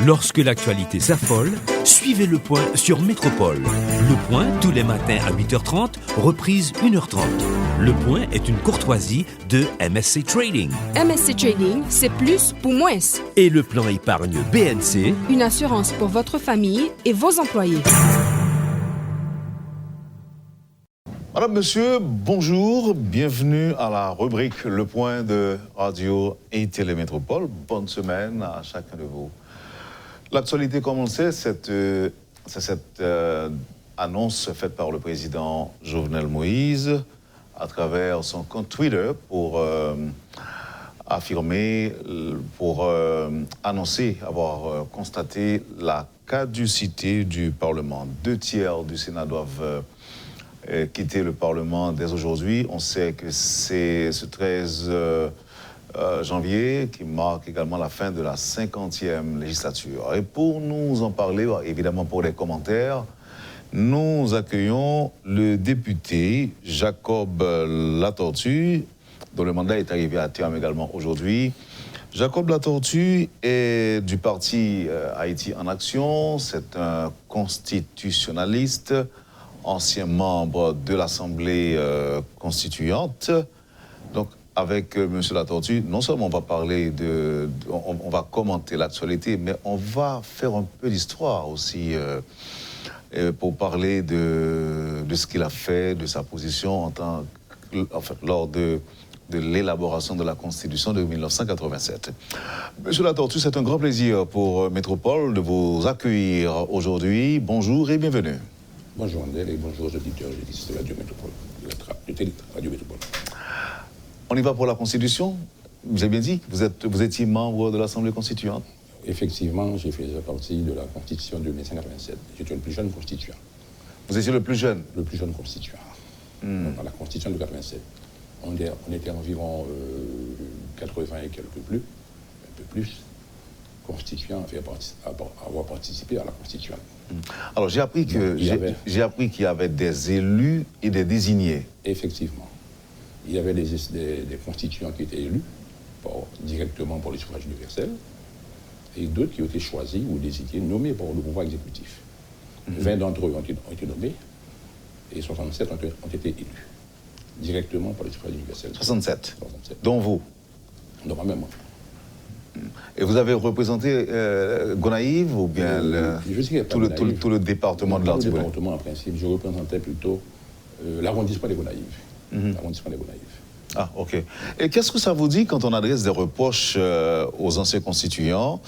Lorsque l'actualité s'affole, suivez Le Point sur Métropole. Le Point, tous les matins à 8h30, reprise 1h30. Le Point est une courtoisie de MSC Trading. MSC Trading, c'est plus pour moins. Et le plan épargne BNC, une assurance pour votre famille et vos employés. Madame, Monsieur, bonjour. Bienvenue à la rubrique Le Point de Radio et Télémétropole. Bonne semaine à chacun de vous. L'actualité, comme on le sait, c'est cette annonce faite par le président Jovenel Moïse à travers son compte Twitter pour annoncer avoir constaté la caducité du Parlement. 2/3 du Sénat doivent quitter le Parlement dès aujourd'hui. On sait que c'est ce 13 janvier qui marque également la fin de la 50e législature. Et pour nous en parler, évidemment pour les commentaires, nous accueillons le député Jacob Latortue, dont le mandat est arrivé à terme également aujourd'hui. Jacob Latortue est du parti Haïti en Action. C'est un constitutionnaliste, ancien membre de l'Assemblée constituante. Donc, avec M. Latortue, non seulement on va parler on va commenter l'actualité, mais on va faire un peu d'histoire aussi pour parler de ce qu'il a fait, de sa position lors de l'élaboration de la Constitution de 1987. Monsieur Latortue, c'est un grand plaisir pour Métropole de vous accueillir aujourd'hui. Bonjour et bienvenue. Bonjour Andel et bonjour aux auditeurs de Radio Métropole, de Radio Métropole. On y va pour la Constitution. Vous avez bien dit que vous étiez membre de l'Assemblée constituante. Effectivement, j'ai fait partie de la Constitution de 1987. J'étais le plus jeune constituant. Vous étiez le plus jeune? Le plus jeune constituant. Donc, dans la Constitution de 1987. On était environ 80 et quelques plus, un peu plus, constituants à avoir participé à la Constitution. Alors, j'ai appris qu'il y avait des élus et des désignés. Effectivement. Il y avait des constituants qui étaient élus directement par le suffrage universel et d'autres qui ont été choisis ou désignés, nommés par le pouvoir exécutif. 20 d'entre eux ont été nommés et 67 ont été élus directement par le suffrage universel. 67. Dont vous? Dont moi-même. Et vous avez représenté Gonaïves ou bien tout le département de l'Artibonite? Le département, en principe, je représentais plutôt l'arrondissement des Gonaïves. L'arrondissement des Gonaïves. Ah, ok. Et qu'est-ce que ça vous dit quand on adresse des reproches aux anciens constituants,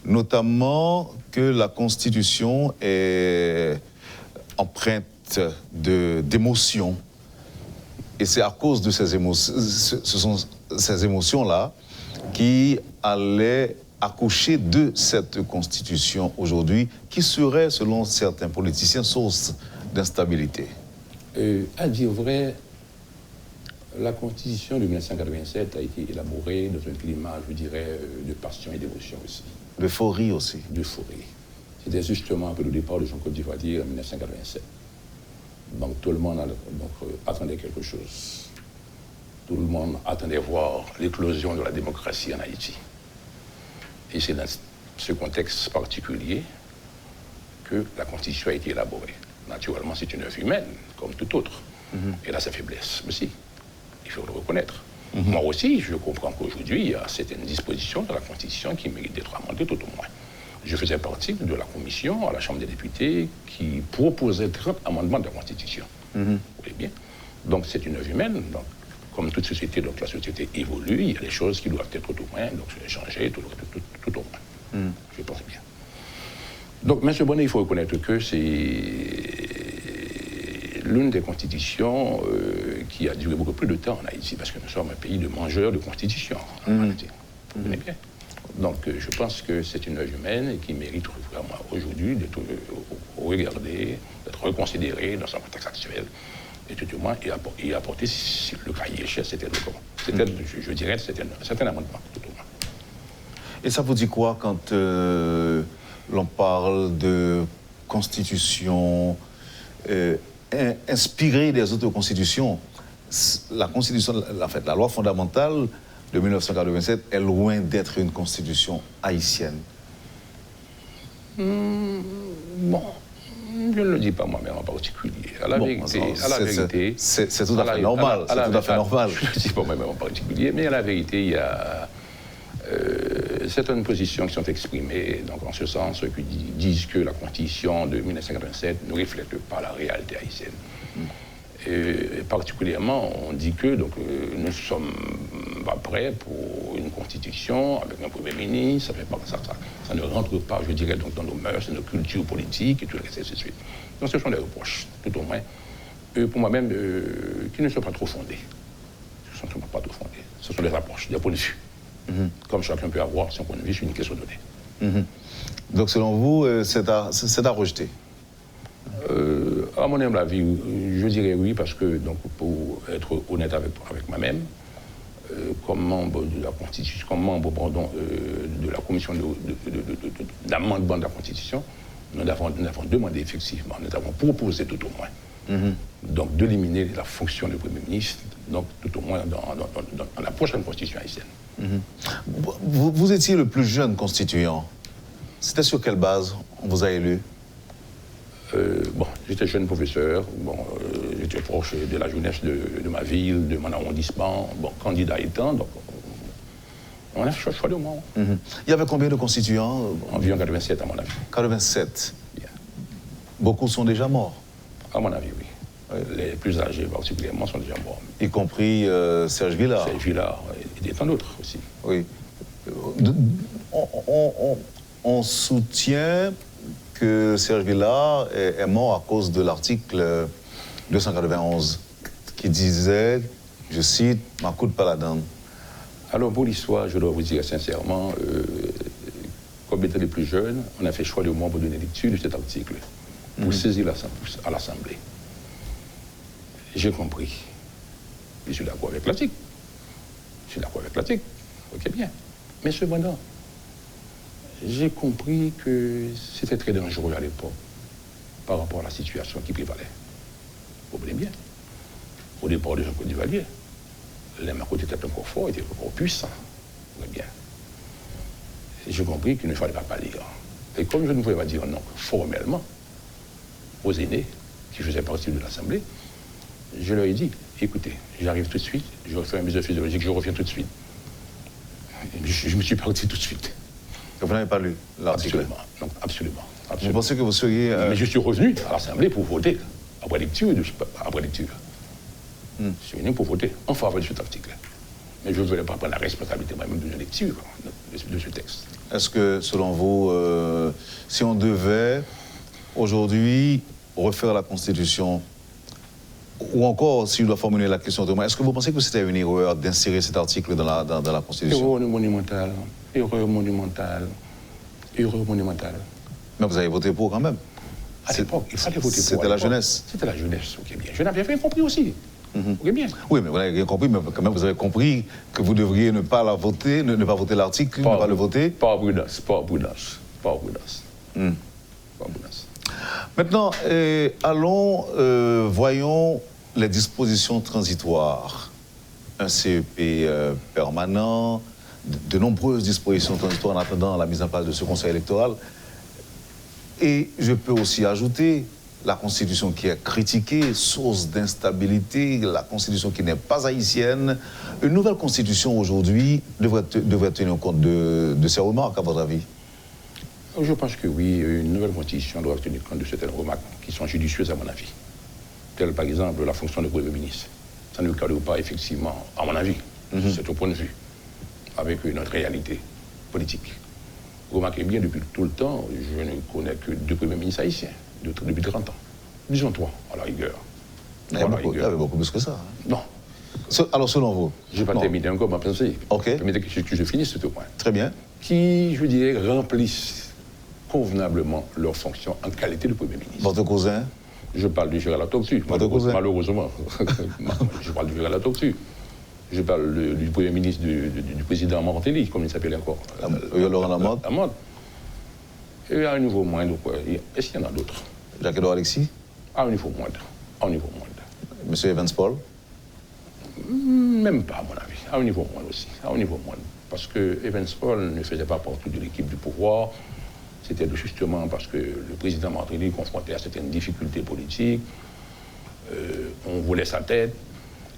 notamment que la Constitution est empreinte d'émotions? Et c'est à cause de ces émotions, ce sont ces émotions-là qui allaient accoucher de cette Constitution aujourd'hui, qui serait, selon certains politiciens, source d'instabilité. À dire vrai, la Constitution de 1987 a été élaborée dans un climat, je dirais, de passion et d'émotion aussi. D'euphorie aussi. D'euphorie. C'était justement un peu le départ de Jean-Claude Duvalier en 1987. Donc tout le monde attendait quelque chose. Tout le monde attendait voir l'éclosion de la démocratie en Haïti. Et c'est dans ce contexte particulier que la Constitution a été élaborée. Naturellement, c'est une œuvre humaine, comme toute autre. Elle a sa faiblesse aussi. Il faut le reconnaître. Moi aussi, je comprends qu'aujourd'hui, il y a certaines dispositions de la Constitution qui méritent d'être amendées, tout au moins. Je faisais partie de la commission à la Chambre des députés qui proposait 30 amendements de la Constitution. Vous voyez bien. Donc, c'est une œuvre humaine. Donc, comme toute société, donc la société évolue, il y a des choses qui doivent être tout au moins changées, tout au moins. Je pense bien. Donc, M. Bonnet, il faut reconnaître que c'est l'une des constitutions qui a duré beaucoup plus de temps en Haïti, parce que nous sommes un pays de mangeurs de constitutions. En réalité. Vous comprenez bien. Donc, je pense que c'est une œuvre humaine qui mérite vraiment aujourd'hui d'être regardée, d'être reconsidérée dans son contexte actuel. Et tout au moins, et apporter, si le cahier est cher, c'était je dirais, c'était un certain amendement, tout au moins. Et ça vous dit quoi quand l'on parle de constitution inspirée des autres constitutions? La constitution, en fait, la loi fondamentale de 1987 est loin d'être une constitution haïtienne. Bon, je ne le dis pas moi-même en particulier. À la vérité, c'est tout à fait normal. C'est tout à fait normal. Je ne le dis pas moi-même en particulier, mais à la vérité, il y a certaines positions qui sont exprimées, donc en ce sens, qui disent que la Constitution de 1987 ne reflète pas la réalité haïtienne. Et particulièrement, on dit que donc, nous ne sommes pas prêts pour une constitution avec un Premier ministre, ça ne rentre pas, je dirais, donc, dans nos mœurs, nos cultures politiques et tout le reste, et ainsi de suite. Donc ce sont des reproches, tout au moins, pour moi-même, qui ne sont pas trop fondés. Ce ne sont pas trop fondés. Ce sont des approches, des points de vue. Comme chacun peut avoir son point de vue sur une question donnée. Donc selon vous, c'est à rejeter? À mon humble avis, je dirais oui, parce que, donc, pour être honnête avec moi-même, comme membre de la Constitution, comme membre de la commission d'amendement de la Constitution, nous avons demandé effectivement, nous avons proposé tout au moins, donc d'éliminer la fonction de Premier ministre, donc tout au moins dans la prochaine Constitution haïtienne. Vous étiez le plus jeune constituant. C'était sur quelle base on vous a élu? Bon, j'étais jeune professeur, j'étais proche de la jeunesse de ma ville, de mon arrondissement, candidat étant, donc on a fait choix de moi. Il y avait combien de constituants? Environ 87 à mon avis. 87. Bien. Beaucoup sont déjà morts? À mon avis, oui. Les plus âgés particulièrement sont déjà morts. Y compris Serge Villard? Serge Villard et tant d'autres aussi. Oui. On soutient que Serge Villard est mort à cause de l'article 291 qui disait, je cite, « ma coup de paladin ». Alors pour l'histoire, je dois vous dire sincèrement, comme étant les plus jeunes, on a fait choix de moi pour donner lecture de cet article, pour saisir à l'Assemblée. J'ai compris. Je suis d'accord avec l'article. Ok, bien. Mais cependant, j'ai compris que c'était très dangereux à l'époque par rapport à la situation qui prévalait. Vous comprenez bien. Au départ de Jean-Claude Duvalier, les Macron étaient encore forts, étaient encore puissants. Vous comprenez bien. J'ai compris qu'il ne fallait pas lire. Et comme je ne pouvais pas dire non formellement aux aînés qui faisaient partie de l'Assemblée, je leur ai dit, écoutez, j'arrive tout de suite, je refais un musée physiologique, je reviens tout de suite. Je me suis parti tout de suite. Vous n'avez pas lu l'article? Absolument, non, absolument. Vous pensez que vous seriez... Mais je suis revenu à l'Assemblée pour voter, après lecture. Je suis venu pour voter en faveur de cet article. Mais je ne voulais pas prendre la responsabilité moi-même de la lecture de ce texte. Est-ce que, selon vous, si on devait aujourd'hui refaire la Constitution, ou encore, si je dois formuler la question autrement, est-ce que vous pensez que c'était une erreur d'insérer cet article dans la Constitution? Erreur monumentale. Mais vous avez voté pour quand même. À l'époque, il fallait voter pour. C'était la jeunesse. C'était la jeunesse, ok bien. Je n'avais rien compris aussi. Ok bien. Oui, mais vous n'avez rien compris, mais quand même vous avez compris que vous devriez ne pas la voter, ne pas voter l'article, ne pas le voter. Pas prudence. Maintenant, voyons les dispositions transitoires. Un CEP permanent, de nombreuses dispositions transitoires en attendant la mise en place de ce conseil électoral. Et je peux aussi ajouter la Constitution qui est critiquée, source d'instabilité, la Constitution qui n'est pas haïtienne. Une nouvelle Constitution aujourd'hui devrait tenir compte de ces remarques, à votre avis? Je pense que oui, une nouvelle Constitution doit tenir compte de certaines remarques qui sont judicieuses à mon avis. Telles par exemple la fonction de Premier ministre. Ça ne cadre pas effectivement, à mon avis, c'est au point de vue, avec notre réalité politique. Remarquez bien, depuis tout le temps, je ne connais que 2 premiers ministres haïtiens, depuis 30 ans. Disons 3, à la rigueur. Il y avait beaucoup plus que ça. Non. Alors, selon vous? Je n'ai pas terminé encore ma pensée. OK. Permettez que je finisse ce point. Très bien. Qui, je dirais, remplissent convenablement leur fonction en qualité de Premier ministre. Votre cousin? Je parle du Gérald Tortue. Malheureusement. Je parle du Gérald Tortue. Je parle du Premier ministre, du président Martelly, comme il s'appelle encore. Laurent Lamotte. Et à un niveau moindre, est-ce qu'il y en a d'autres? Jacques-Edouard Alexis? À un niveau moindre. Monsieur Evans Paul? Même pas, à mon avis. À un niveau moindre aussi. Parce que Evans Paul ne faisait pas partie de l'équipe du pouvoir. c'était justement parce que le président Martelly, confronté à certaines difficultés politiques, on voulait sa tête,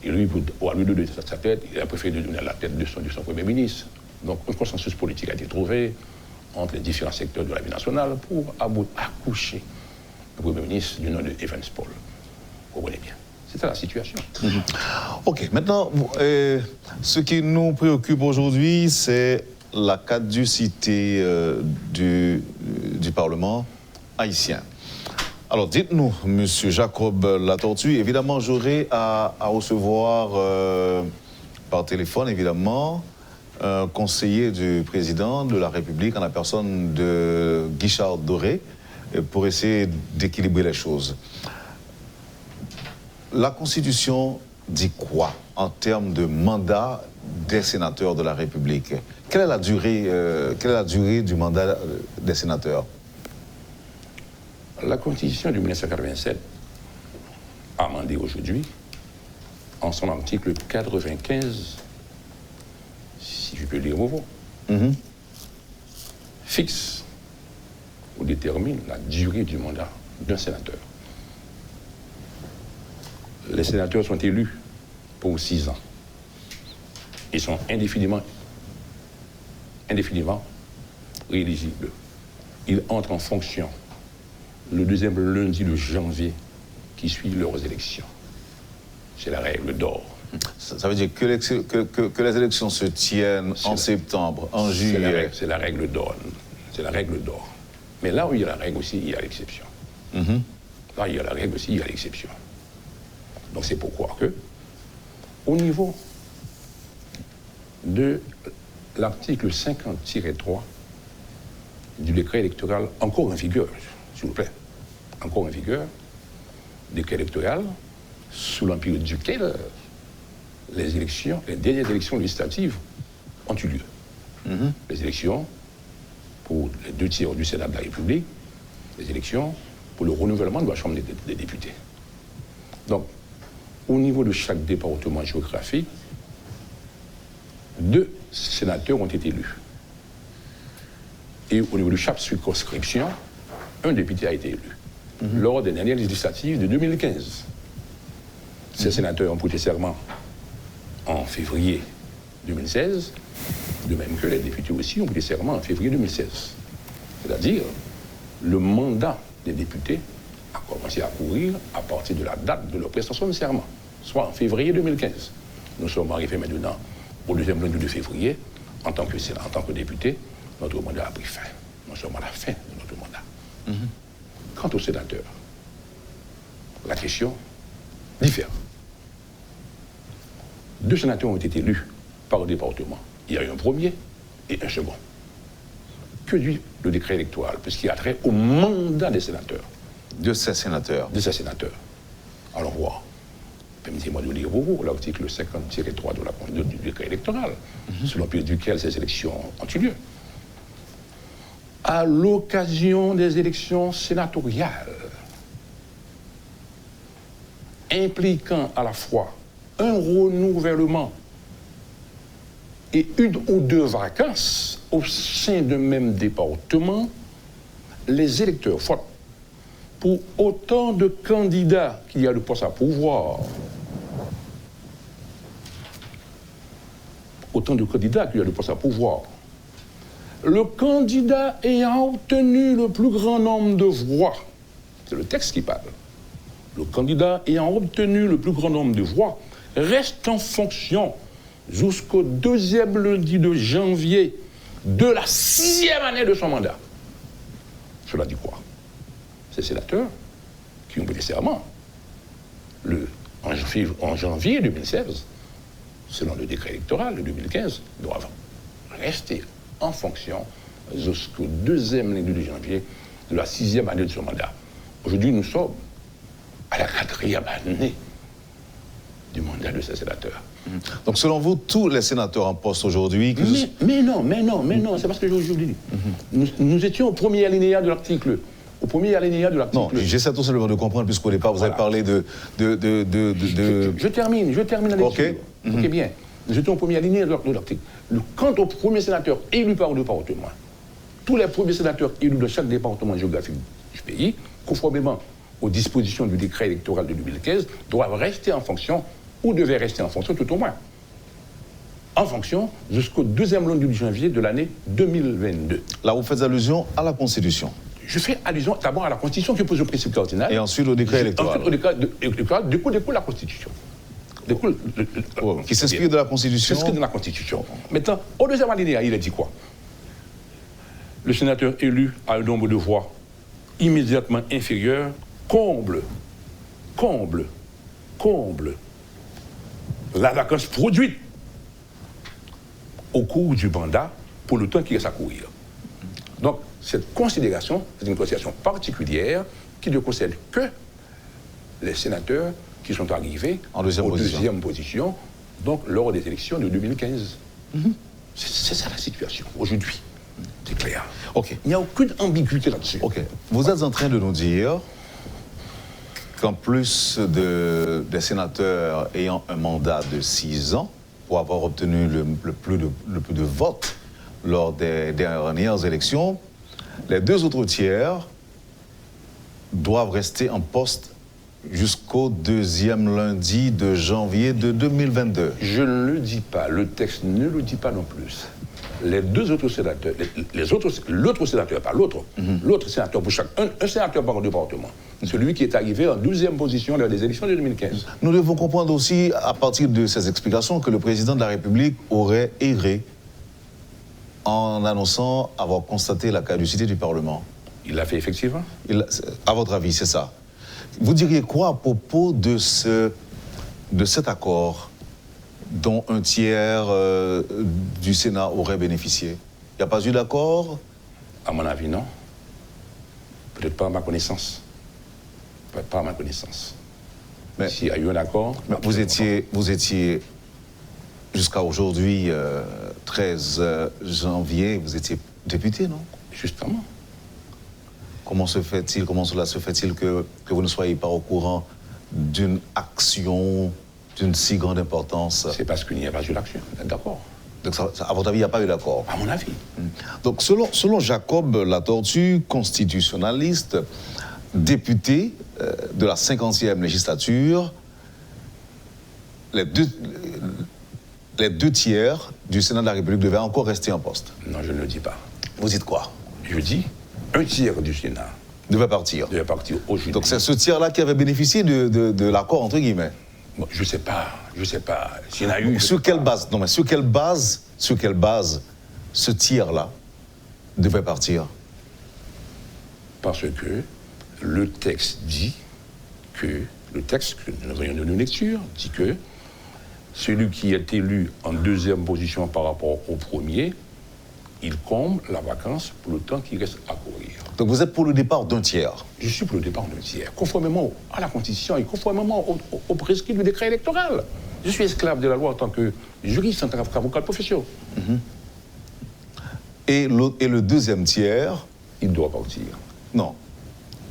et lui, au lieu de donner sa tête, il a préféré donner la tête de son Premier ministre. Donc un consensus politique a été trouvé entre les différents secteurs de la vie nationale pour accoucher le Premier ministre du nom de Evans Paul. Vous comprenez bien. C'était la situation. OK. Maintenant, ce qui nous préoccupe aujourd'hui, c'est la caducité du Parlement haïtien. Alors, dites-nous, Monsieur Jacob Latortue, évidemment, j'aurai à recevoir par téléphone, évidemment, un conseiller du président de la République en la personne de Guichard Doré pour essayer d'équilibrer les choses. La Constitution dit quoi en termes de mandat des sénateurs de la République? Quelle est la durée du mandat des sénateurs? La Constitution de 1987, amendée aujourd'hui, en son article 95, si je peux le dire au mot, fixe ou détermine la durée du mandat d'un sénateur. Les sénateurs sont élus pour 6 ans. Ils sont indéfiniment rééligibles. Ils entrent en fonction le 2e lundi de janvier qui suit leurs élections. C'est la règle d'or. Ça veut dire que les élections se tiennent en septembre, en juillet. C'est la règle d'or. C'est la règle d'or. Mais là où il y a la règle aussi, il y a l'exception. Là où il y a la règle aussi, il y a l'exception. Donc c'est pourquoi que, au niveau de l'article 50-3 du décret électoral encore en vigueur, s'il vous plaît, encore en vigueur, décret électoral sous l'empire duquel les dernières élections législatives ont eu lieu. Les élections pour les 2/3 du Sénat de la République, les élections pour le renouvellement de la Chambre des députés. Donc, au niveau de chaque département géographique, 2 sénateurs ont été élus. Et au niveau de chaque circonscription, un député a été élu. Lors des dernières législatives de 2015, ces sénateurs ont prêté serment en février 2016, de même que les députés aussi ont prêté serment en février 2016. C'est-à-dire, le mandat des députés a commencé à courir à partir de la date de leur prestation de serment, soit en février 2015. Nous sommes arrivés maintenant au 2e lundi de février. En tant que député, notre mandat a pris fin. Nous sommes à la fin de notre mandat. Quant aux sénateurs, la question diffère. 2 sénateurs ont été élus par le département. Il y a eu un premier et un second. Que dit le décret électoral, puisqu'il a trait au mandat des sénateurs? De ces sénateurs. De ces sénateurs. Alors, voir. Permettez-moi de lire pour vous l'article 50-3 du décret électoral, sous l'empire duquel ces élections ont eu lieu. À l'occasion des élections sénatoriales, impliquant à la fois un renouvellement et 1 ou 2 vacances au sein d'un même département, les électeurs votent pour autant de candidats qu'il y a de poste à pourvoir. Autant de candidats qu'il y a de poste à pourvoir. Le candidat ayant obtenu le plus grand nombre de voix, c'est le texte qui parle, le candidat ayant obtenu le plus grand nombre de voix reste en fonction jusqu'au 2e lundi de janvier de la 6e année de son mandat. Cela dit quoi? Ces sénateurs qui ont prêté serment en janvier 2016, selon le décret électoral de 2015, doivent rester en fonction jusqu'au 2e lundi de janvier de la 6e année de son mandat. Aujourd'hui, nous sommes à la 4e année du mandat de ces sénateurs. Donc, selon vous, tous les sénateurs en poste aujourd'hui... Mais non, c'est parce que je vous dis. Nous étions au premier alinéa de l'article. Non, j'essaie tout simplement de comprendre, puisqu'au départ, vous avez parlé de... Je termine avec OK. OK, bien. Nous étions au premier alinéa de l'article. Quant au premier sénateur élu par le département, tous les premiers sénateurs élus dans chaque département géographique du pays, conformément aux dispositions du décret électoral de 2015, doivent rester en fonction, ou devaient rester en fonction tout au moins, en fonction jusqu'au deuxième lundi de janvier de l'année 2022. Là, vous faites allusion à la Constitution. Je fais allusion d'abord à la Constitution qui pose le principe cardinal. Et ensuite au décret électoral. Ensuite au décret électoral, découle la Constitution. Qui s'inspire de la Constitution. S'inspire de la Constitution. Maintenant, au deuxième alinéa, il a dit quoi? Le sénateur élu a un nombre de voix immédiatement inférieur, comble la vacance produite au cours du mandat pour le temps qui reste à courir. Donc, cette considération, c'est une considération particulière qui ne concerne que les sénateurs qui sont arrivés en deuxième position, donc lors des élections de 2015. C'est ça la situation aujourd'hui. C'est clair. Ok. Il n'y a aucune ambiguïté là-dessus. Ok. Vous êtes en train de nous dire qu'en plus des sénateurs ayant un mandat de 6 ans, pour avoir obtenu le plus de votes lors des dernières élections, les 2 autres tiers doivent rester en poste jusqu'au 2e lundi de janvier de 2022. Je ne le dis pas, le texte ne le dit pas non plus. Les 2 autres sénateurs, l'autre sénateur, pas l'autre, l'autre sénateur pour chaque, un sénateur par département, celui qui est arrivé en 12e position lors des élections de 2015. Nous devons comprendre aussi, à partir de ces explications, que le président de la République aurait erré en annonçant avoir constaté la caducité du Parlement. Il l'a fait effectivement. À votre avis, c'est ça. Vous diriez quoi à propos de cet accord dont un tiers du Sénat aurait bénéficié? Il n'y a pas eu d'accord? À mon avis, non. Peut-être pas à ma connaissance. Peut-être pas à ma connaissance. Mais s'il y a eu un accord... Mais vous étiez jusqu'à aujourd'hui, 13 janvier, vous étiez député, non? Justement. Comment cela se fait-il que vous ne soyez pas au courant d'une action d'une si grande importance? C'est parce qu'il n'y a pas eu d'action, d'accord. Donc, à votre avis, il n'y a pas eu d'accord? À mon avis. Donc, selon Jacob Latortue, constitutionnaliste, député de la 50e législature, les deux tiers du Sénat de la République devaient encore rester en poste. Non, je ne le dis pas. Vous dites quoi? Je dis un tiers du Sénat devait partir. Devait partir aujourd'hui. Donc c'est ce tiers-là qui avait bénéficié de l'accord, entre guillemets. Bon, je sais pas. S'il y en a eu... Sur quelle base? Non, mais sur quelle base ce tiers-là devait partir? Parce que le texte dit que... Le texte que nous avons donné une lecture dit que celui qui est élu en 2e position par rapport au premier, il comble la vacance pour le temps qui reste à courir. Donc vous êtes pour le départ d'un tiers? Je suis pour le départ d'un tiers, conformément à la Constitution et conformément au prescrit du décret électoral. Je suis esclave de la loi en tant que juriste, en tant qu'avocat de profession. Et le deuxième tiers? Il doit partir. Non.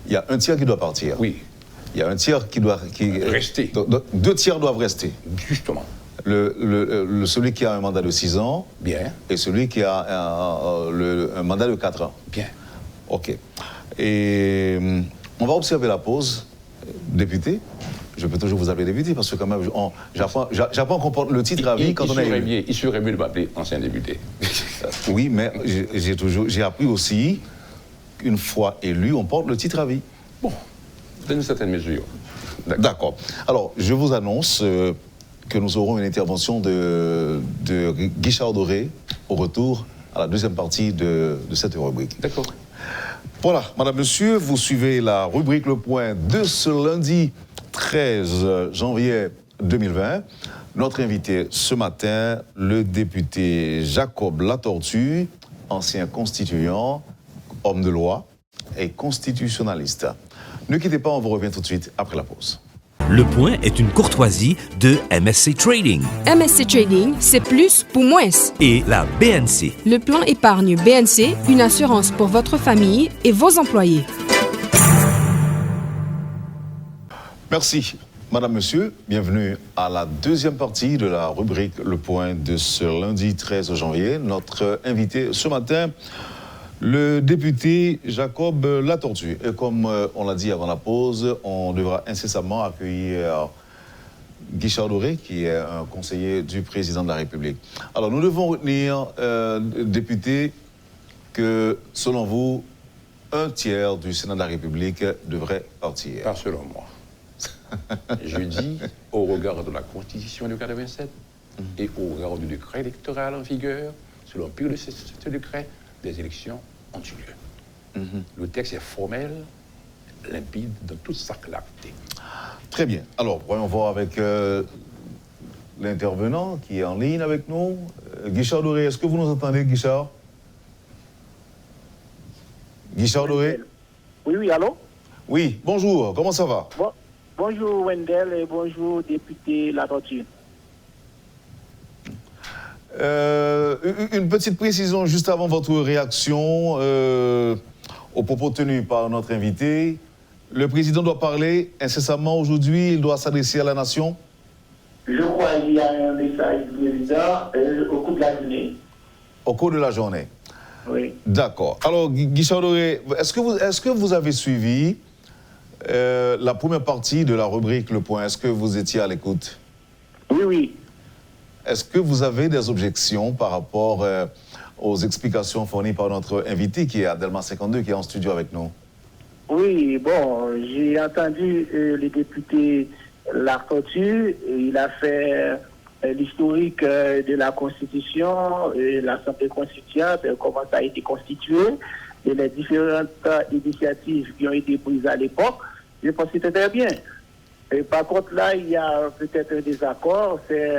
Il y a un tiers qui doit partir. Oui. Il y a un tiers qui doit... Rester. Donc, 2 tiers doivent rester. Justement. Celui qui a un mandat de 6 ans. Bien. Et celui qui a un mandat de 4 ans. Bien. OK. Et on va observer la pause. Député, je peux toujours vous appeler député parce que quand même, j'apprends qu'on porte le titre à vie quand on est... Il serait mieux de m'appeler ancien député. Oui, mais j'ai appris aussi qu'une fois élu, on porte le titre à vie. Bon, dans une certaine mesure. D'accord. Alors, je vous annonce que nous aurons une intervention de Guichard Doré au retour à la deuxième partie de cette rubrique. D'accord. Voilà, madame, monsieur, vous suivez la rubrique Le Point de ce lundi 13 janvier 2020. Notre invité ce matin, le député Jacob Latortue, ancien constituant, homme de loi et constitutionnaliste. Ne quittez pas, on vous revient tout de suite après la pause. Le Point est une courtoisie de MSC Trading MSC Trading, c'est plus pour moins. et la BNC. Le plan épargne BNC, une assurance pour votre famille et vos employés. Merci. Madame, monsieur, bienvenue à la deuxième partie de la rubrique Le Point de ce lundi 13 janvier. Notre invité ce matin, Le député Jacob Latortue. Et comme on l'a dit avant la pause, on devra incessamment accueillir Guichard Doré, qui est un conseiller du président de la République. Alors, nous devons retenir, député, que, selon vous, un tiers du Sénat de la République devrait partir. Pas selon moi. Je dis, au regard de la Constitution de 87 et au regard du décret électoral en vigueur, selon pire de ce décret, des élections ont eu lieu. Le texte est formel, limpide, dans toute sa clarté. Très bien. Alors, voyons voir avec l'intervenant qui est en ligne avec nous. Guichard Doré, est-ce que vous nous entendez, Guichard? Guichard Doré? Oui, allô? Oui, bonjour, comment ça va? Bonjour Wendell et bonjour député Latortue. Une petite précision juste avant votre réaction aux propos tenus par notre invité. Le président doit parler incessamment aujourd'hui, il doit s'adresser à la nation. Je crois qu'il y a un message du président au cours de la journée. Au cours de la journée? Oui. D'accord. Alors, Guichard Doré, est-ce que vous avez suivi la première partie de la rubrique Le Point? Est-ce que vous étiez à l'écoute? Oui, oui. Est-ce que vous avez des objections par rapport aux explications fournies par notre invité qui est Adelma 52, qui est en studio avec nous? Oui, bon, j'ai entendu le député Latortue, il a fait l'historique de la Constitution, l'Assemblée constituante, comment ça a été constitué, et les différentes initiatives qui ont été prises à l'époque. Je pense que c'était très bien. Et par contre, là, il y a peut-être un désaccord, c'est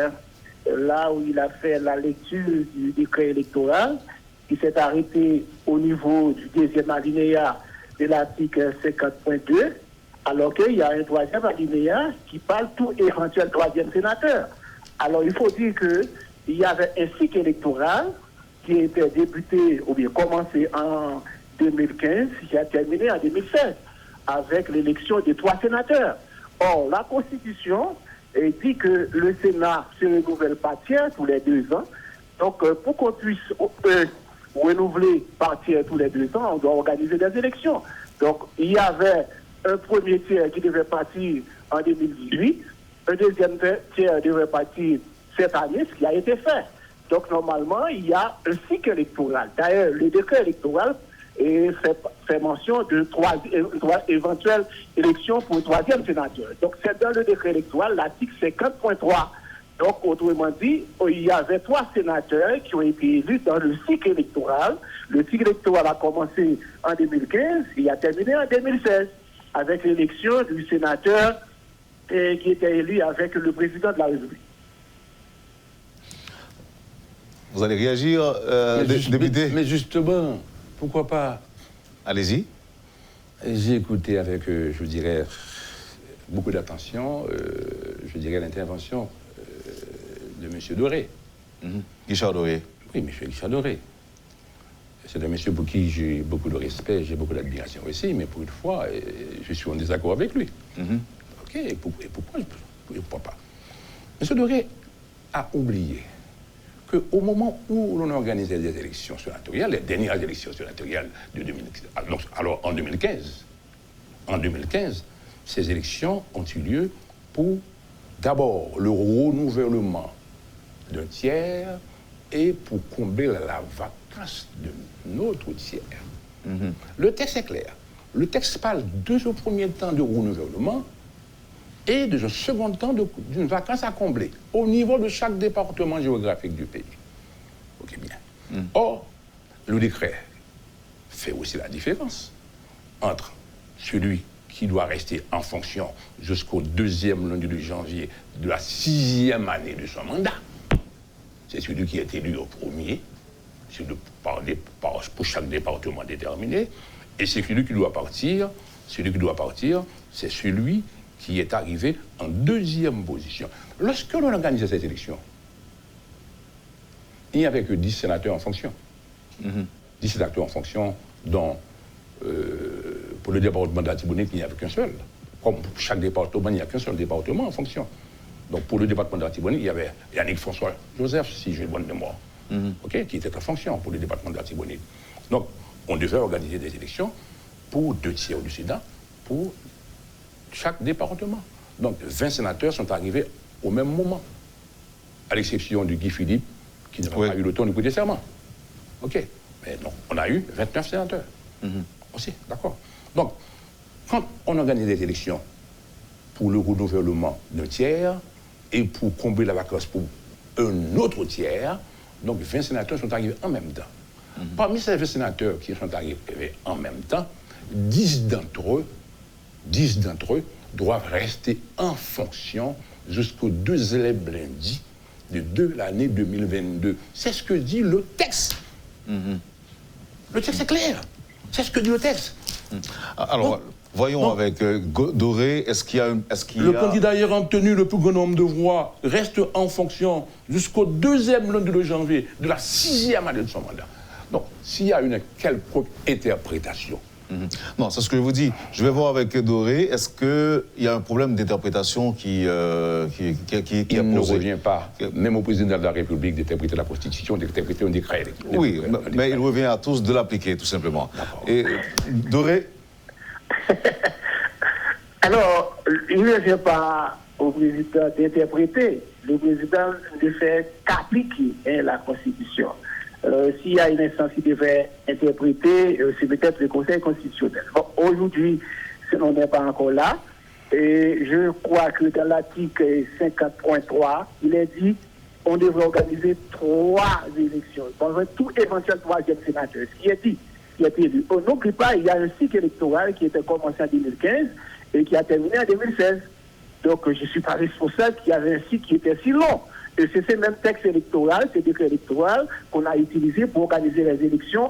là où il a fait la lecture du décret électoral, qui s'est arrêté au niveau du deuxième alinéa de l'article 50.2, alors qu'il y a un troisième alinéa qui parle tout éventuel troisième sénateur. Alors il faut dire qu'il y avait un cycle électoral qui était débuté ou bien commencé en 2015, qui a terminé en 2016, avec l'élection de 3 sénateurs. Or, la Constitution dit que le Sénat se renouvelle par tiers tous les 2 ans. Donc, pour qu'on puisse renouveler par tiers tous les 2 ans, on doit organiser des élections. Donc, il y avait un premier tiers qui devait partir en 2018, un deuxième tiers devait partir cette année, ce qui a été fait. Donc, normalement, il y a un cycle électoral. D'ailleurs, le décret électoral fait mention de 3 éventuelles élections pour le 3e sénateur. Donc, c'est dans le décret électoral, l'article 50.3. Donc, autrement dit, il y avait 3 sénateurs qui ont été élus dans le cycle électoral. Le cycle électoral a commencé en 2015 et a terminé en 2016 avec l'élection du sénateur qui était élu avec le président de la République. Vous allez réagir, député? Mais justement, pourquoi pas? Allez-y. J'ai écouté avec, je dirais, beaucoup d'attention, je dirais, l'intervention de M. Doré. Guichard Doré. Oui, M. Guichard Doré. C'est un monsieur pour qui j'ai beaucoup de respect, j'ai beaucoup d'admiration aussi, mais pour une fois, je suis en désaccord avec lui. OK, et pourquoi pas? M. Doré a oublié qu'au moment où l'on organisait des élections sénatoriales, les dernières élections sénatoriales de 2015, alors en 2015, ces élections ont eu lieu pour d'abord le renouvellement d'un tiers et pour combler la vacance de notre tiers. Le texte est clair. Le texte parle de ce premier temps de renouvellement et de ce second temps d'une vacance à combler au niveau de chaque département géographique du pays. Ok, bien. Or, le décret fait aussi la différence entre celui qui doit rester en fonction jusqu'au 2e lundi de janvier de la 6e année de son mandat. C'est celui qui est élu au premier, pour chaque département déterminé, et c'est celui qui doit partir, c'est celui qui est arrivé en 2e position. Lorsque l'on organisait cette élection, il n'y avait que 10 sénateurs en fonction. 10 sénateurs en fonction, dont pour le département de la Tibonite, il n'y avait qu'un seul. Comme pour chaque département, il n'y a qu'un seul département en fonction. Donc pour le département de la Tibonite, il y avait Yannick François Joseph, si j'ai bonne mémoire, qui était en fonction pour le département de la Tibonite. Donc on devait organiser des élections pour 2/3 du Sénat, pour chaque département. Donc 20 sénateurs sont arrivés au même moment, à l'exception de Guy Philippe, qui n'a pas eu le temps de prêter serment. OK. Mais non, on a eu 29 sénateurs. Aussi, d'accord. Donc, quand on organise des élections pour le renouvellement d'un tiers et pour combler la vacance pour un autre tiers, donc 20 sénateurs sont arrivés en même temps. Parmi ces 20 sénateurs qui sont arrivés en même temps, 10 d'entre eux doivent rester en fonction jusqu'au 2 lundi de l'année 2022. C'est ce que dit le texte. Le texte est clair. C'est ce que dit le texte. Alors, donc, voyons avec Doré, est-ce qu'il y a... Le candidat ayant obtenu le plus grand nombre de voix reste en fonction jusqu'au 2e lundi de janvier de la 6e année de son mandat. Donc, s'il y a une quelconque interprétation... Non, c'est ce que je vous dis. Je vais voir avec Doré. Est-ce qu'il y a un problème d'interprétation qui est posé? Il ne revient pas, même au président de la République, d'interpréter la Constitution, d'interpréter un décret. Oui, mais il revient à tous de l'appliquer, tout simplement. Et Doré? Alors, il ne revient pas au président d'interpréter. Le président ne fait qu'appliquer la Constitution. S'il y a une instance qui devait interpréter, c'est peut-être le Conseil constitutionnel. Bon, aujourd'hui, on n'est pas encore là. Et je crois que dans l'article 50.3, il est dit qu'on devrait organiser 3 élections. Dans un tout éventuel 3e sénateur. Ce qui est dit, qui a été élu. On n'oublie pas, il y a un cycle électoral qui était commencé en 2015 et qui a terminé en 2016. Donc, je ne suis pas responsable qu'il y avait un cycle qui était si long. Et c'est ce même texte électoral, ce décret électoral qu'on a utilisé pour organiser les élections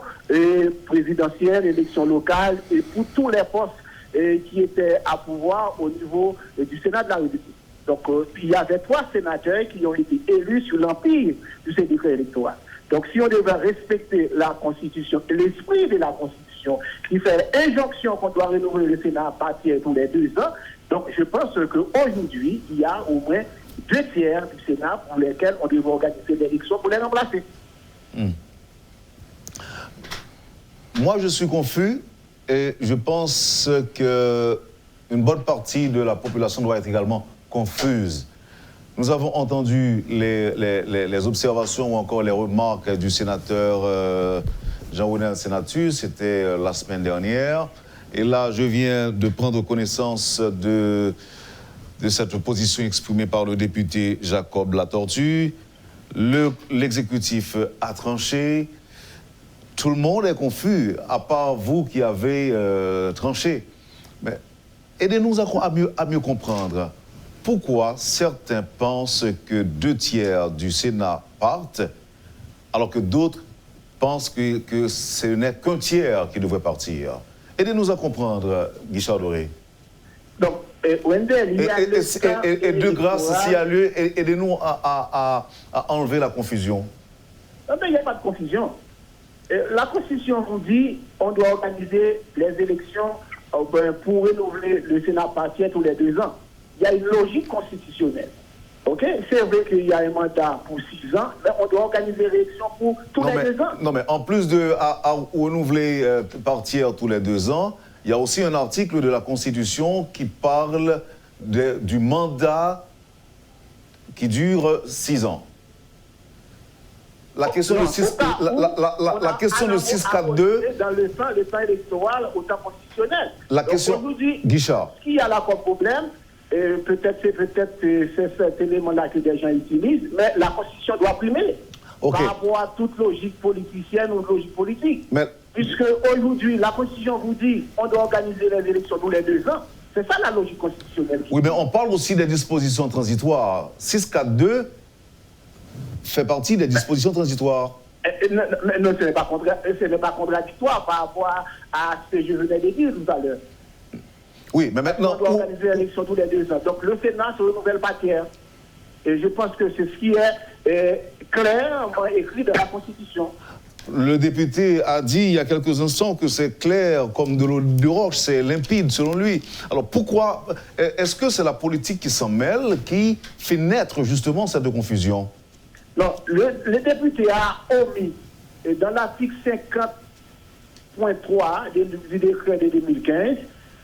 présidentielles, élections locales et pour tous les postes qui étaient à pouvoir au niveau du Sénat de la République. Donc, il y avait 3 sénateurs qui ont été élus sur l'empire de ce décret électoral. Donc, si on devait respecter la Constitution, l'esprit de la Constitution, qui fait injonction qu'on doit renouveler le Sénat à partir tous les 2 ans, donc je pense qu'aujourd'hui, il y a au moins 2/3 du Sénat pour lesquels on devrait organiser des élections pour les remplacer. Moi, je suis confus et je pense qu'une bonne partie de la population doit être également confuse. Nous avons entendu les observations ou encore les remarques du sénateur Jean-René Sénatus, c'était la semaine dernière. Et là, je viens de prendre connaissance de cette position exprimée par le député Jacob Latortue. L'exécutif a tranché. Tout le monde est confus, à part vous qui avez tranché. Mais aidez-nous à mieux comprendre. Pourquoi certains pensent que 2/3 du Sénat partent, alors que d'autres pensent que ce n'est qu'un tiers qui devrait partir? Aidez-nous à comprendre, Guichard Doré. Donc, Wendell, il y a et de grâce, s'il y a lieu, aidez-nous à enlever la confusion. Non, mais il n'y a pas de confusion. La Constitution vous dit qu'on doit organiser les élections pour renouveler le Sénat partiel tous les 2 ans. Il y a une logique constitutionnelle. OK? C'est vrai qu'il y a un mandat pour 6 ans, mais on doit organiser les élections pour tous les 2 ans. Non, mais en plus de renouveler partir tous les 2 ans, il y a aussi un article de la Constitution qui parle du mandat qui dure 6 ans. La question de 642... Dans le temps électoral au temps constitutionnel. La question... Guichard. Ce qu'il y a là comme problème, peut-être c'est cet élément-là que des gens utilisent, mais la Constitution doit primer. Par rapport à toute logique politicienne ou logique politique. Mais... Puisque aujourd'hui, la Constitution vous dit qu'on doit organiser les élections tous les 2 ans. C'est ça la logique constitutionnelle. Oui, mais on parle aussi des dispositions transitoires. 642 fait partie des dispositions transitoires. Non, ce n'est pas contradictoire par rapport à ce que je venais de dire tout à l'heure. Oui, mais maintenant... On doit organiser les élections tous les 2 ans. Donc le Sénat se renouvelle pas tiers. Et je pense que c'est ce qui est clairement écrit dans la Constitution. Le député a dit il y a quelques instants que c'est clair comme de l'eau de roche, c'est limpide selon lui. Alors pourquoi, est-ce que c'est la politique qui s'en mêle, qui fait naître justement cette confusion? Non, le député a omis, dans l'article 4.3 du décret de 2015,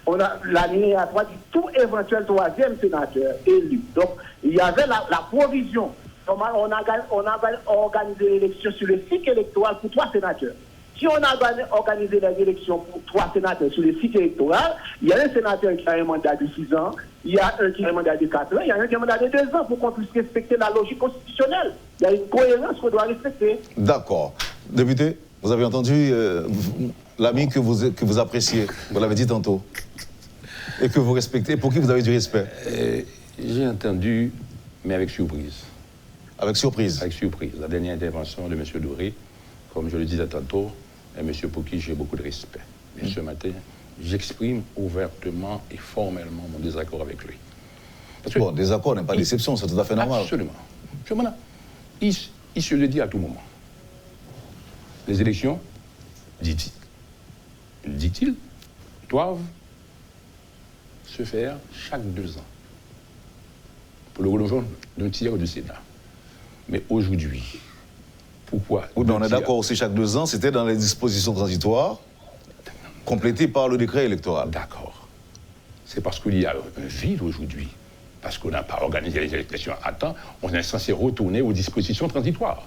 on a l'alinéa 3 dit tout éventuel troisième sénateur élu. Donc, il y avait la provision. Normalement, on a organisé l'élection sur le cycle électoral pour 3 sénateurs. Si on a organisé les élections pour 3 sénateurs sur le cycle électoral, il y a un sénateur qui a un mandat de 6 ans, il y a un qui a un mandat de 4 ans, il y a un qui a un mandat de 2 ans pour qu'on puisse respecter la logique constitutionnelle. Il y a une cohérence qu'on doit respecter. D'accord. Député, vous avez entendu l'ami que vous appréciez, vous l'avez dit tantôt, et que vous respectez, pour qui vous avez du respect. J'ai entendu, mais avec surprise. Avec surprise. Avec surprise. La dernière intervention de M. Doré, comme je le disais tantôt, est un monsieur pour qui j'ai beaucoup de respect. Mais ce matin, j'exprime ouvertement et formellement mon désaccord avec lui. Bon, désaccord n'est pas déception, c'est tout à fait normal. Absolument. Il se le dit à tout moment. Les élections, dit-il, doivent se faire chaque 2 ans pour le renouvellement d'un tiers du Sénat. Mais aujourd'hui, pourquoi? Oui, mais on est d'accord aussi, chaque 2 ans, c'était dans les dispositions transitoires complétées par le décret électoral. D'accord. C'est parce qu'il y a un vide aujourd'hui, parce qu'on n'a pas organisé les élections à temps, on est censé retourner aux dispositions transitoires.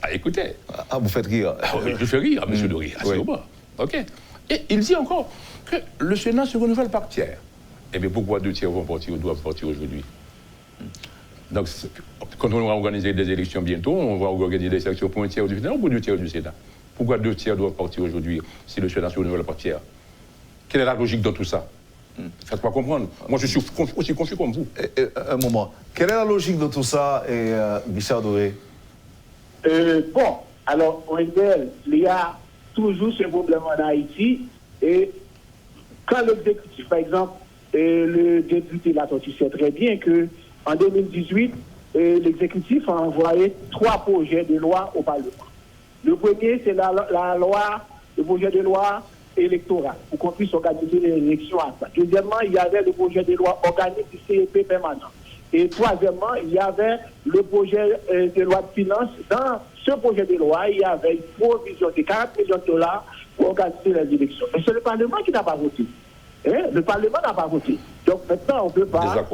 Ah, écoutez. Ah, vous faites rire. Oui, je fais rire, M. Doré, à ce moment. OK. Et il dit encore que le Sénat se renouvelle par tiers. Eh bien, pourquoi 2 tiers doivent partir aujourd'hui? Donc, quand on va organiser des élections bientôt, on va organiser des élections pour 1 tiers du Sénat ou pour 2 tiers du Sénat. Pourquoi 2 tiers doivent partir aujourd'hui si le Sénat se renouvelle par tiers? Quelle est la logique dans tout ça? Faites-moi comprendre. Moi, je suis aussi confus comme vous. Un moment. Quelle est la logique de tout ça, Guichard Doré? Bon, alors, il y a toujours ce problème en Haïti. Et quand l'exécutif, par exemple, le député l'a sorti, sait très bien qu'en 2018, l'exécutif a envoyé 3 projets de loi au Parlement. Le premier, c'est le projet de loi électoral, pour qu'on puisse organiser les élections à ça. Deuxièmement, il y avait le projet de loi organique du CEP permanent. Et troisièmement, il y avait le projet de loi de finances. Dans ce projet de loi, il y avait une provision de 40 millions de dollars pour organiser les élections. Mais c'est le Parlement qui n'a pas voté. Le Parlement n'a pas voté. Donc maintenant, on ne peut pas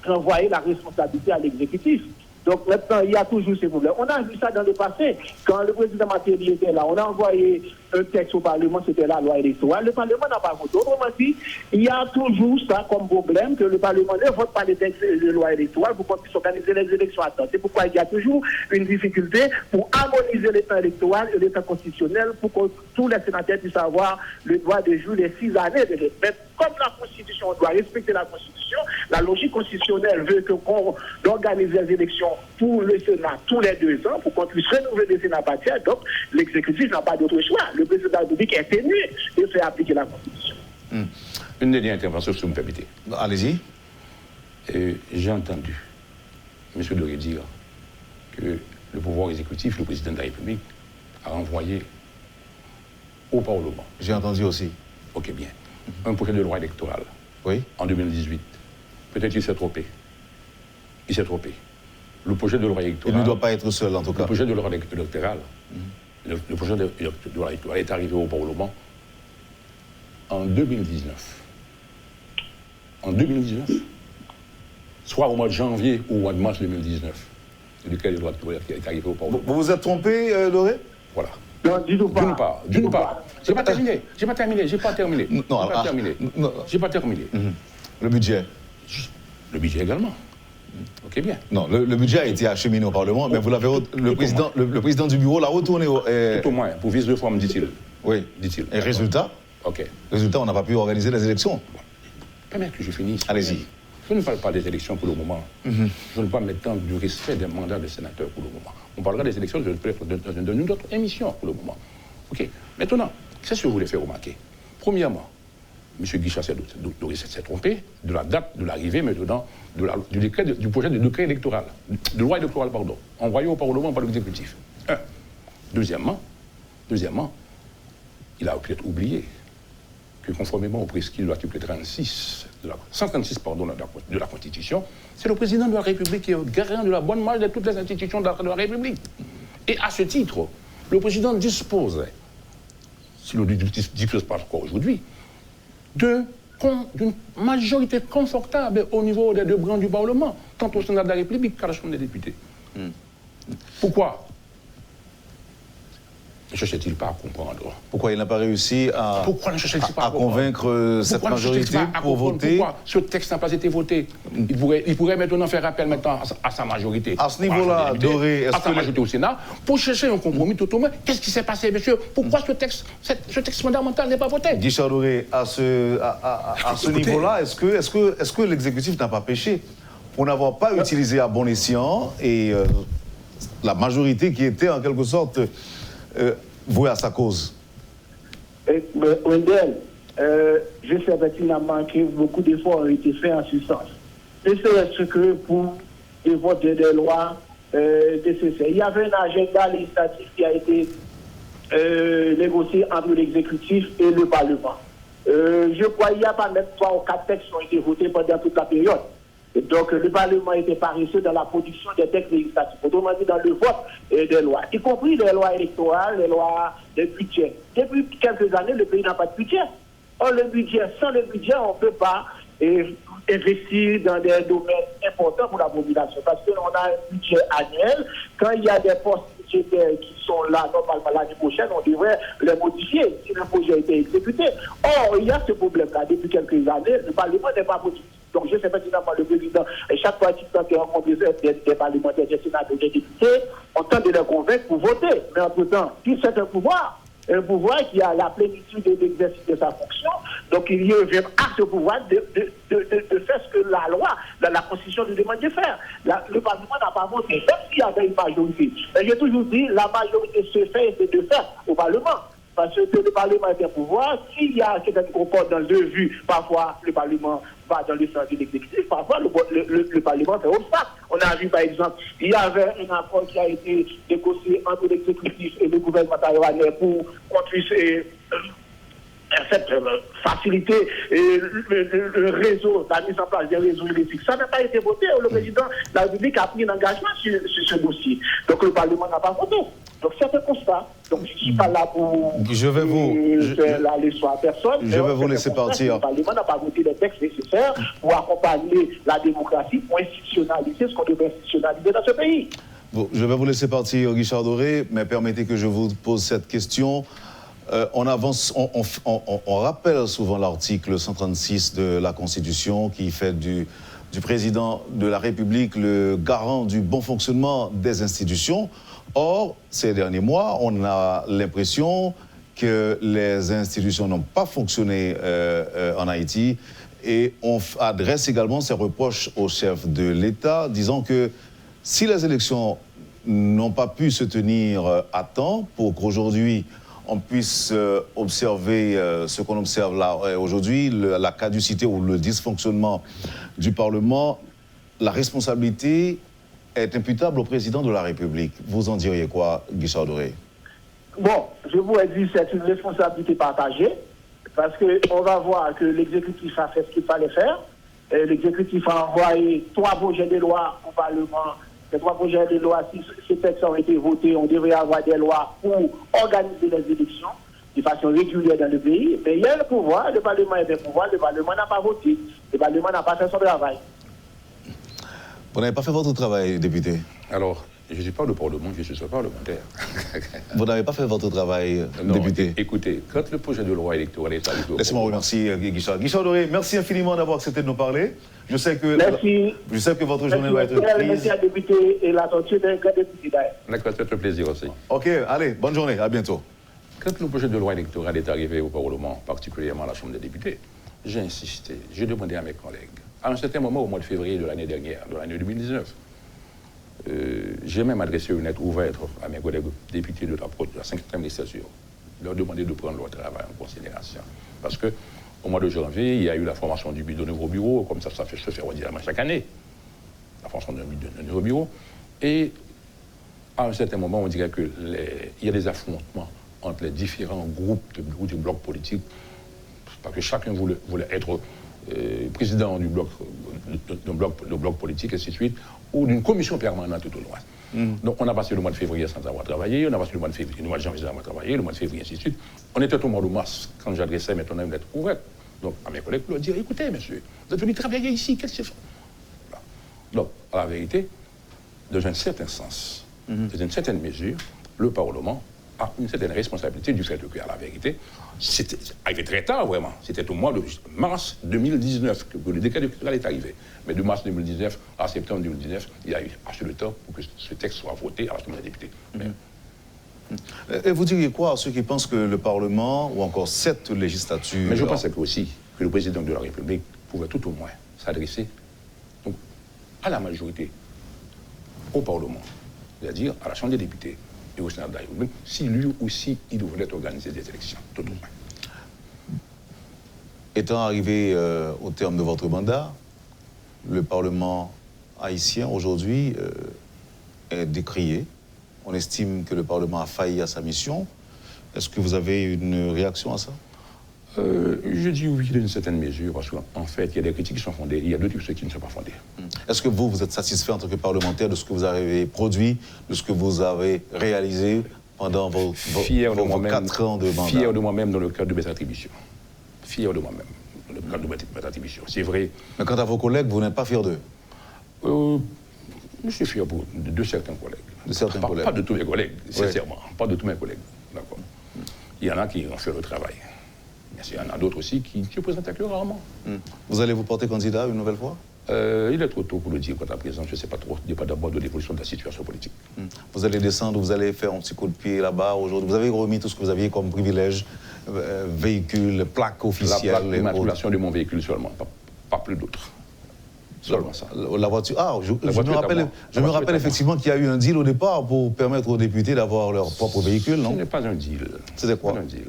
renvoyer la responsabilité à l'exécutif. Donc maintenant, il y a toujours ces problèmes. On a vu ça dans le passé. Quand le président Matéli était là, on a envoyé un texte au Parlement, c'était la loi électorale. Le Parlement n'a pas voté. Autrement dit, il y a toujours ça comme problème, que le Parlement ne vote pas les textes de loi électorale pour qu'on puisse organiser les élections à temps. C'est pourquoi il y a toujours une difficulté pour harmoniser l'état électoral et l'état constitutionnel pour que tous les sénateurs puissent avoir le droit de jouer les 6 années de mais comme la Constitution, on doit respecter la Constitution, la logique constitutionnelle veut qu'on organise les élections pour le Sénat tous les 2 ans, pour qu'on puisse renouveler le Sénat partiel. Donc, l'exécutif n'a pas d'autre choix. Le président de la République est tenu de faire appliquer la Constitution. Une dernière intervention, si vous me permettez. Allez-y. J'ai entendu M. Doré dire que le pouvoir exécutif, le président de la République, a envoyé au Parlement. J'ai entendu aussi. Ok, bien. Un projet de loi électorale. Oui. En 2018. Peut-être qu'il s'est trompé. Le projet de loi électorale... Il ne doit pas être seul, en tout cas. Le projet de loi électorale, le projet de loi électorale est arrivé au Parlement en 2019. En 2019, soit au mois de janvier ou au mois de mars 2019, c'est lequel de loi qui est arrivé au Parlement. Vous vous êtes trompé, Doré? Voilà. Non, d'une part. J'ai pas terminé. J'ai pas terminé. Le budget? Le budget également. Ok, bien. Non, le budget a été acheminé au Parlement, mais vous l'avez le président du bureau l'a retourné au... Tout au moins, pour vice de forme, dit-il. Oui. Dit-il. Et résultat? Ok. Résultat, on n'a pas pu organiser les élections. Permettez que je finisse. Allez-y. Je ne parle pas des élections pour le moment. Je ne parle maintenant du respect des mandats des sénateurs pour le moment. On parlera des élections dans une autre émission pour le moment. Ok. Maintenant, qu'est-ce que je voulais faire remarquer? Premièrement, M. Guichard s'est trompé de la date de l'arrivée maintenant du projet de décret électoral, de loi électorale, pardon, envoyé au Parlement par l'exécutif. Deuxièmement, il a peut-être oublié que conformément au prescrit de l'article 136 de la Constitution, c'est le président de la République qui est garant de la bonne marche de toutes les institutions de la République. Et à ce titre, le président disposait, si le dispose pas encore aujourd'hui, d'une majorité confortable au niveau des deux branches du Parlement, tant au Sénat de la République qu'à la Chambre des députés. Pourquoi ne cherchait-il pas à comprendre? Pourquoi il n'a pas réussi à convaincre cette majorité pour voter? Pourquoi ce texte n'a pas été voté? Il pourrait maintenant faire appel maintenant à sa majorité. À ce niveau-là, Doré, à sa majorité au Sénat, pour chercher un compromis tout au moins. Qu'est-ce qui s'est passé, monsieur? Pourquoi ce texte fondamental n'est pas voté? Guichard Doré, à ce niveau-là, est-ce que l'exécutif n'a pas péché pour n'avoir pas utilisé à bon escient et la majorité qui était en quelque sorte vouée à sa cause? Wendell, je sais pertinemment que beaucoup d'efforts ont été faits en ce sens. Ne serait-ce que pour voter des lois nécessaires. Il y avait un agenda législatif qui a été négocié entre l'exécutif et le Parlement. Je crois qu'il n'y a pas même 3 ou 4 textes qui ont été votés pendant toute la période. Et donc, le Parlement était paresseux dans la production des textes législatifs, autrement dit dans le vote des lois, y compris les lois électorales, les lois de budget. Depuis quelques années, le pays n'a pas de budget. Or, le budget, sans le budget, on ne peut pas investir dans des domaines importants pour la population, parce qu'on a un budget annuel. Quand il y a des postes budgétaires qui sont là, normalement l'année prochaine, on devrait les modifier si le projet a été exécuté. Or, il y a ce problème-là. Depuis quelques années, le Parlement n'est pas modifié. Donc, je sais pas si le président, et chaque fois qu'il rencontre des parlementaires, des sénateurs, des députés, on tente de les convaincre pour voter. Mais entre-temps, si c'est un pouvoir qui a la plénitude de l'exercice de sa fonction, donc il y revient à ce pouvoir de faire ce que la loi, la Constitution lui demande de faire. Le Parlement n'a pas voté, même s'il y avait une majorité. Mais j'ai toujours dit, la majorité se fait et c'est de faire au Parlement. Parce que le Parlement est un pouvoir. S'il y a quelqu'un qui concorde dans 2 vues, parfois le Parlement va dans le sens de l'exécutif, parfois le Parlement fait obstacle. On a vu par exemple, il y avait un accord qui a été négocié entre l'exécutif et le gouvernement taïwanais pour qu'on puisse faciliter le réseau, la mise en place des réseaux électriques. Ça n'a pas été voté. Le président de la République a pris un engagement sur ce dossier. Donc le Parlement n'a pas voté. Donc c'est un constat. Donc je ne suis pas là pour faire la leçon à personne. Je vais vous laisser partir. Le Parlement n'a pas voté les textes nécessaires pour accompagner la démocratie, pour institutionnaliser ce qu'on devait institutionnaliser dans ce pays. Bon, je vais vous laisser partir, Guichard Doré, mais permettez que je vous pose cette question. On rappelle souvent l'article 136 de la Constitution qui fait du président de la République le garant du bon fonctionnement des institutions. Or, ces derniers mois, on a l'impression que les institutions n'ont pas fonctionné en Haïti et on adresse également ces reproches au chef de l'État, disant que si les élections n'ont pas pu se tenir à temps pour qu'aujourd'hui on puisse observer ce qu'on observe là aujourd'hui, la caducité ou le dysfonctionnement du Parlement, la responsabilité est imputable au président de la République. Vous en diriez quoi, Guichard Doré? Bon, je vous ai dit, c'est une responsabilité partagée, parce qu'on va voir que l'exécutif a fait ce qu'il fallait faire. L'exécutif a envoyé 3 projets de loi au Parlement. Ces 3 projets de loi, si ces textes ont été votés, on devrait avoir des lois pour organiser les élections de façon régulière dans le pays. Mais il y a le pouvoir, le Parlement est un pouvoir, le Parlement n'a pas voté, le Parlement n'a pas fait son travail. Vous n'avez pas fait votre travail, député? Alors, je ne suis pas le Parlement, je suis parlementaire. Vous n'avez pas fait votre travail, député? Écoutez, quand le projet de loi électorale est arrivé... Laissez-moi remercier Guichard. Guichard Doré, merci infiniment d'avoir accepté de nous parler. Je sais que votre journée doit être prise. Merci à député et l'attention d'un grand député d'ailleurs. D'accord, c'est un plaisir aussi. Ok, allez, bonne journée, à bientôt. Quand le projet de loi électorale est arrivé au Parlement, particulièrement à la Chambre des députés, j'ai insisté, j'ai demandé à mes collègues, à un certain moment, au mois de février de l'année dernière, de l'année 2019, j'ai même adressé une lettre ouverte à mes collègues députés de la 5e législature, leur demander de prendre leur travail en considération. Parce qu'au mois de janvier, il y a eu la formation du nouveau bureau, comme ça se fait ordinairement chaque année, la formation d'un nouveau bureau. Et à un certain moment, on dirait qu'il y a des affrontements entre les différents groupes du bloc politique, parce que chacun voulait être président du bloc politique, et ainsi de suite, ou d'une commission permanente tout au loin. Donc on a passé le mois de février sans avoir travaillé, on a passé le mois de janvier sans avoir travaillé, le mois de février, ainsi de suite. On était au mois de mars quand j'adressais maintenant une lettre ouverte. Donc à mes collègues, pour leur dire, écoutez, monsieur, vous êtes venu travailler ici, qu'est-ce que c'est? Voilà. Donc, à la vérité, dans un certain sens, dans une certaine mesure, le Parlement a une certaine responsabilité du fait que, à la vérité, c'était arrivé très tard, vraiment. C'était au mois de mars 2019 que le décret électoral est arrivé. Mais de mars 2019 à septembre 2019, il y a eu assez de temps pour que ce texte soit voté à l'Assemblée des députés. Et vous diriez quoi à ceux qui pensent que le Parlement, ou encore cette législature... Mais je pense aussi que le président de la République pouvait tout au moins s'adresser à la majorité, au Parlement, c'est-à-dire à la Chambre des députés et au Sénat de la République, si lui aussi, il devrait organiser des élections, tout au moins. Étant arrivé au terme de votre mandat, le Parlement haïtien, aujourd'hui, est décrié. On estime que le Parlement a failli à sa mission. Est-ce que vous avez une réaction à ça? Je dis oui d'une certaine mesure, parce qu'en fait, il y a des critiques qui sont fondées, il y a d'autres qui ne sont pas fondées. Est-ce que vous êtes satisfait en tant que parlementaire de ce que vous avez produit, de ce que vous avez réalisé pendant vos 4 ans de mandat? Fier de moi-même dans le cadre de mes attributions. Fier de moi-même dans le cadre de mes attributions. C'est vrai. Mais quant à vos collègues, vous n'êtes pas fier d'eux? Je suis fier de certains collègues. De certains collègues. Pas de tous mes collègues, sincèrement. Pas de tous mes collègues. D'accord. Il y en a qui ont fait le travail. Il y en a d'autres aussi qui se présentent à cœur rarement. Vous allez vous porter candidat une nouvelle fois? Il est trop tôt pour le dire quant à présent, je ne sais pas trop. Il n'y a pas d'abord de l'évolution de la situation politique. Vous allez descendre, vous allez faire un petit coup de pied là-bas aujourd'hui. Vous avez remis tout ce que vous aviez comme privilège, véhicule, plaque officielle. La plaque d'immatriculation de mon véhicule seulement, pas plus d'autres. Seulement ça. La voiture. Ah, je me rappelle effectivement qu'il y a eu un deal au départ pour permettre aux députés d'avoir leur propre véhicule, non? Ce n'est pas un deal. C'était quoi? Pas un deal.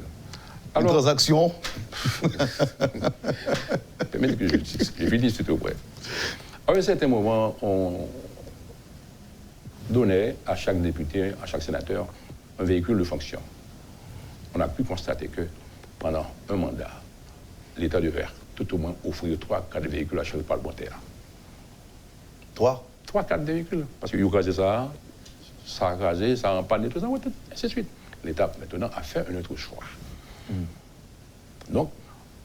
Une transaction? Permettez que je finisse tout au près. À un certain moment, on donnait à chaque député, à chaque sénateur, un véhicule de fonction. On a pu constater que pendant un mandat, l'État devait tout au moins offrir 3-4 véhicules à chaque parlementaire. 3-4 véhicules. Parce qu'il y a rasé ça a rasé, ça a empanné, tout ça, ainsi de suite. L'État, maintenant, a fait un autre choix. Donc,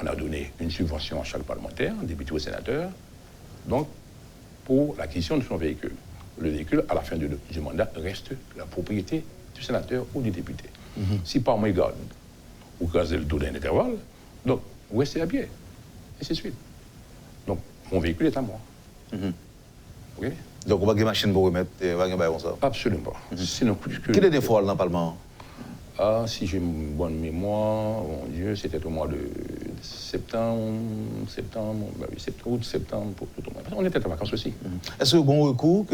on a donné une subvention à chaque parlementaire, député ou sénateur, donc, pour l'acquisition de son véhicule. Le véhicule, à la fin du mandat, reste la propriété du sénateur ou du député. Si par moi, il garde, ou casez le dos d'un intervalle, donc, vous restez à pied, et ainsi de suite. Donc, mon véhicule est à moi. Okay? Donc, on va avoir une machine pour remettre, ça? Absolument. Sinon, quel est le fois dans le Parlement? Ah, si j'ai une bonne mémoire, mon Dieu, c'était au mois de septembre, août, septembre, pour tout le monde. On était en vacances aussi. Est-ce que bon recours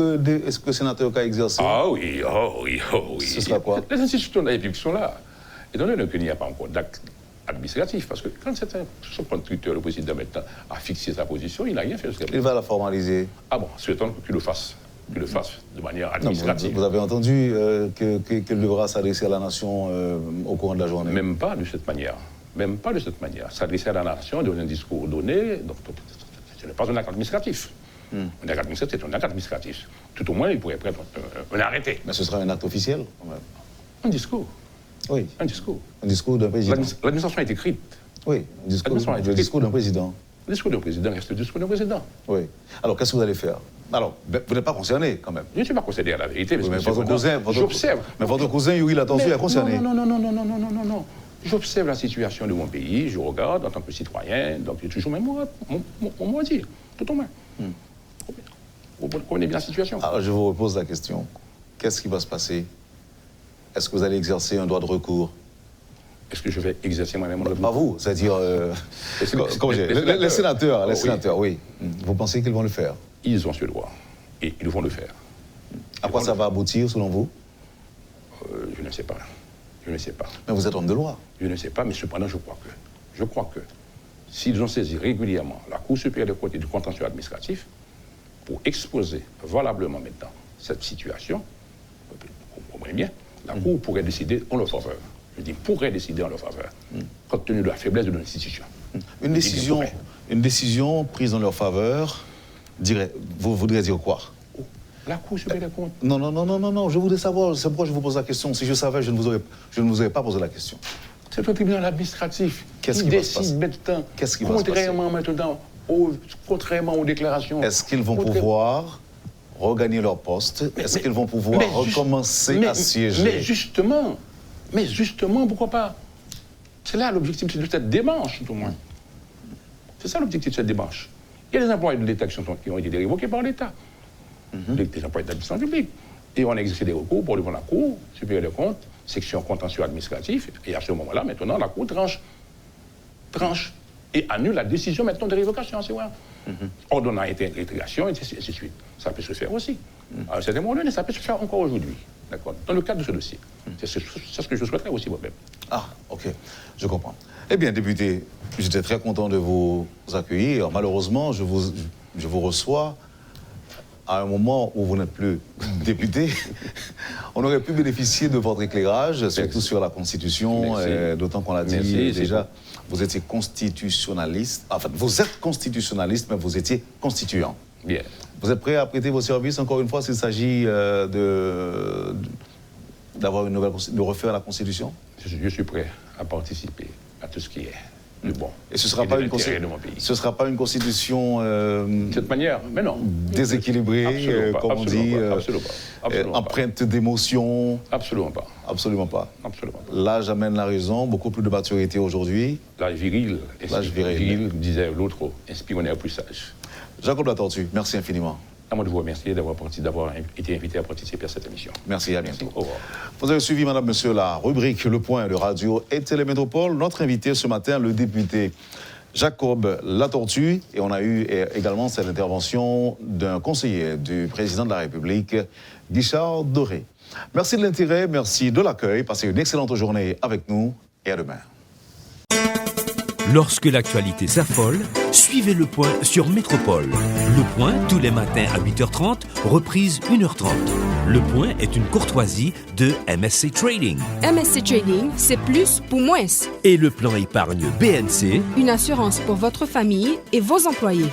est-ce que le sénateur a exercé? Ah oui, oh oui. Ce sera quoi? Les institutions de la République sont là. Étant donné qu'il n'y a pas encore d'acte administratif, parce que quand c'est son conducteur, le président maintenant, a fixé sa position, il n'a rien fait jusqu'à présent. Il va la formaliser. Ah bon, souhaitons qu'il le fasse. Qu'il le fasse de manière administrative. Non, vous avez entendu qu'il devra s'adresser à la nation au courant de la journée? Même pas de cette manière. Même pas de cette manière. S'adresser à la nation, donner un discours donné, donc, ce n'est pas un acte administratif. Un acte administratif, c'est un acte administratif. Tout au moins, il pourrait prendre un arrêté. Mais ce sera un acte officiel, quand même. Un discours. Oui. Un discours. Un discours d'un président. L'administration est écrite. Oui, le discours d'un président. Le discours d'un président reste le discours d'un président. Oui. Alors, qu'est-ce que vous allez faire? Alors, vous n'êtes pas concerné, quand même. Je ne suis pas concerné à la vérité, mais j'observe. Mais votre cousin, Yuri Latansu, est concerné. Non. J'observe la situation de mon pays, je regarde en tant que citoyen, donc j'ai toujours même mon mot à dire, tout au moins. Vous connaissez bien la situation. Alors, je vous repose la question. Qu'est-ce qui va se passer? Est-ce que vous allez exercer un droit de recours? Est-ce que je vais exercer moi-même mon droit de recours? Pas vous, c'est-à-dire... les sénateurs, oui. Vous pensez qu'ils vont le faire? Ils ont ce droit. Et ils vont le faire. À quoi ça va aboutir, selon vous? Je ne sais pas. Je ne sais pas. Mais vous êtes homme de loi. Je ne sais pas, mais cependant, je crois que s'ils ont saisi régulièrement la Cour supérieure des comptes et du contentieux administratif pour exposer valablement maintenant cette situation, vous comprenez bien, la Cour pourrait décider en leur faveur. Je dis pourrait décider en leur faveur, compte tenu de la faiblesse de l'institution. Une décision Une décision prise en leur faveur, vous voudriez dire quoi? La Cour supérieure des comptes. Non, je voudrais savoir, c'est pourquoi je vous pose la question. Si je savais, je ne vous aurais pas posé la question. C'est un tribunal administratif qui Qu'est-ce qui va se passer? décide maintenant, Qu'est-ce qui va se passer? Contrairement aux déclarations. Est-ce qu'ils vont pouvoir regagner leur poste? Est-ce qu'ils vont pouvoir recommencer à siéger? Mais justement, pourquoi pas? C'est là l'objectif de cette démarche, tout au moins. C'est ça l'objectif de cette démarche. Il y a des employés de l'État qui ont été révoqués par l'État. Des employés d'administration publique. Et on a exercé des recours pour devant la Cour supérieure des comptes, section contentieux administratif, et à ce moment-là, maintenant, la Cour tranche et annule la décision maintenant de révocation, c'est vrai. Ordonnant rétrogradation, et ainsi de suite. Ça peut se faire aussi. À un certain moment donné, ça peut se faire encore aujourd'hui. D'accord. Dans le cadre de ce dossier. C'est ce que je souhaiterais aussi moi-même. Ah, ok, je comprends. Eh bien, député, j'étais très content de vous accueillir. Malheureusement, je vous reçois à un moment où vous n'êtes plus député. On aurait pu bénéficier de votre éclairage, surtout sur la Constitution, d'autant qu'on l'a dit déjà, vous étiez constitutionnaliste. Enfin, vous êtes constitutionnaliste, mais vous étiez constituant. Bien. Vous êtes prêt à prêter vos services, encore une fois, s'il s'agit de refaire la Constitution? Je suis prêt à participer à tout ce qui est de bon. Et ce ne sera pas une Constitution de cette manière, mais non. Déséquilibrée, comme on dit, empreinte d'émotion. Absolument pas. Absolument pas. Absolument pas. L'âge amène la raison, beaucoup plus de maturité aujourd'hui. L'âge viril. L'âge viril, disait l'autre, inspire plus sage. Jacob Latortue, merci infiniment. À moi de vous remercier d'avoir été invité à participer à cette émission. Merci, à bientôt. Au revoir. Vous avez suivi, madame, monsieur, la rubrique Le Point de Radio et Télémétropole. Notre invité ce matin, le député Jacob Latortue. Et on a eu également cette intervention d'un conseiller du président de la République, Guichard Doré. Merci de l'intérêt, merci de l'accueil. Passez une excellente journée avec nous et à demain. Lorsque l'actualité s'affole, suivez Le Point sur Métropole. Le Point, tous les matins à 8h30, reprise 1h30. Le Point est une courtoisie de MSC Trading. MSC Trading, c'est plus pour moins. Et le plan épargne BNC, Une assurance pour votre famille et vos employés.